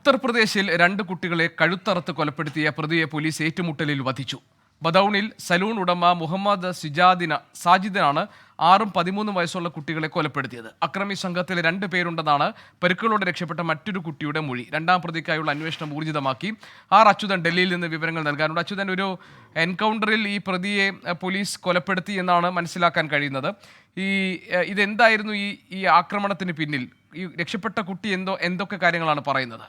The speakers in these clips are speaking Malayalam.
ഉത്തർപ്രദേശിൽ 2 കുട്ടികളെ കഴുത്തറുത്ത് കൊലപ്പെടുത്തിയ പ്രതിയെ പോലീസ് ഏറ്റുമുട്ടലിൽ വധിച്ചു. ബദൌണിൽ സലൂൺ ഉടമ മുഹമ്മദ് സാജിദിനാണ് 6ഉം 13ഉം വയസ്സുള്ള കുട്ടികളെ കൊലപ്പെടുത്തിയത്. അക്രമി സംഘത്തിൽ 2 പേരുണ്ടെന്നാണ് പരിക്കുകളോടെ രക്ഷപ്പെട്ട മറ്റൊരു കുട്ടിയുടെ മൊഴി. 2ാം പ്രതിക്കായുള്ള അന്വേഷണം ഊർജിതമാക്കി. അച്യുതൻ ഡൽഹിയിൽ നിന്ന് വിവരങ്ങൾ നൽകാനുണ്ട്. അച്യുതൻ, ഒരു എൻകൗണ്ടറിൽ ഈ പ്രതിയെ പോലീസ് കൊലപ്പെടുത്തി എന്നാണ് മനസ്സിലാക്കാൻ കഴിയുന്നത്. ഇതെന്തായിരുന്നു ഈ ആക്രമണത്തിന് പിന്നിൽ? ഈ രക്ഷപ്പെട്ട കുട്ടി എന്തൊക്കെ കാര്യങ്ങളാണ് പറയുന്നത്?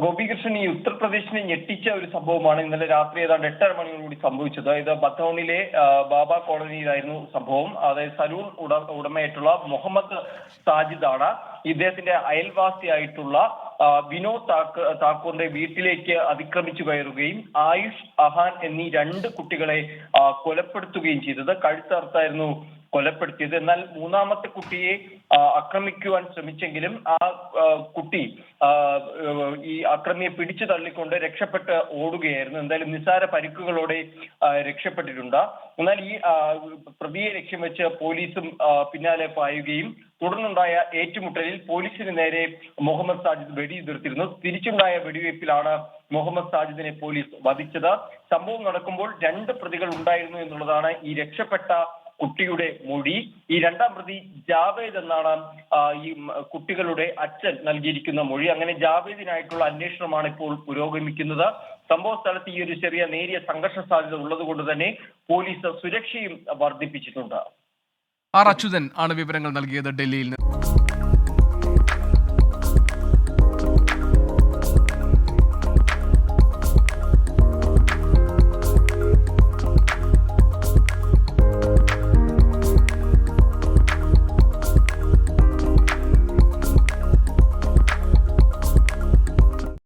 ഗോപികൃഷ്ണൻ, ഈ ഉത്തർപ്രദേശിനെ ഞെട്ടിച്ച ഒരു സംഭവമാണ് ഇന്നലെ രാത്രി ഏതാണ്ട് 8:30 മണിയോടുകൂടി സംഭവിച്ചത്. ഇത് ബദൌണിലെ ബാബ കോളനിയിലായിരുന്നു സംഭവം. അതായത് സലൂൺ ഉടമയായിട്ടുള്ള മുഹമ്മദ് സാജിദാണ്. ഇദ്ദേഹത്തിന്റെ അയൽവാസിയായിട്ടുള്ള വിനോദ് താക്കൂറിന്റെ വീട്ടിലേക്ക് അതിക്രമിച്ചു കയറുകയും ആയുഷ്, അഹാൻ എന്നീ 2 കുട്ടികളെ കൊലപ്പെടുത്തുകയും ചെയ്തത്. കഴുത്തറുത്തായിരുന്നു കൊലപ്പെടുത്തിയത്. എന്നാൽ 3ാമത്തെ കുട്ടിയെ ആക്രമിക്കുവാൻ ശ്രമിച്ചെങ്കിലും ആ കുട്ടി ഈ അക്രമിയെ പിടിച്ചു തള്ളിക്കൊണ്ട് രക്ഷപ്പെട്ട് ഓടുകയായിരുന്നു. എന്തായാലും നിസ്സാര പരിക്കുകളോടെ രക്ഷപ്പെട്ടിട്ടുണ്ട്. എന്നാൽ ഈ പ്രതിയെ ലക്ഷ്യം വെച്ച് പോലീസും പിന്നാലെ പായുകയും തുടർന്നുണ്ടായ ഏറ്റുമുട്ടലിൽ പോലീസിന് നേരെ മുഹമ്മദ് സാജിദ് വെടിയുതിർത്തിരുന്നു. തിരിച്ചുണ്ടായ വെടിവയ്പ്പിലാണ് മുഹമ്മദ് സാജിദിനെ പോലീസ് വധിച്ചത്. സംഭവം നടക്കുമ്പോൾ 2 പ്രതികൾ ഉണ്ടായിരുന്നു എന്നുള്ളതാണ് ഈ രക്ഷപ്പെട്ട കുട്ടിയുടെ മൊഴി. ഈ 2ാം പ്രതി ജാവേദ് എന്നാണ് ഈ കുട്ടികളുടെ അച്ഛൻ നൽകിയിരിക്കുന്ന മൊഴി. അങ്ങനെ ജാവേദിനായിട്ടുള്ള അന്വേഷണമാണ് ഇപ്പോൾ പുരോഗമിക്കുന്നത്. സംഭവ സ്ഥലത്ത് ഈ ഒരു ചെറിയ നേരിയ സംഘർഷ സാധ്യത ഉള്ളത് കൊണ്ട് തന്നെ പോലീസ് സുരക്ഷയും വർദ്ധിപ്പിച്ചിട്ടുണ്ട്. അച്യുതൻ ആണ് വിവരങ്ങൾ നൽകിയത് ഡൽഹിയിൽ നിന്ന്.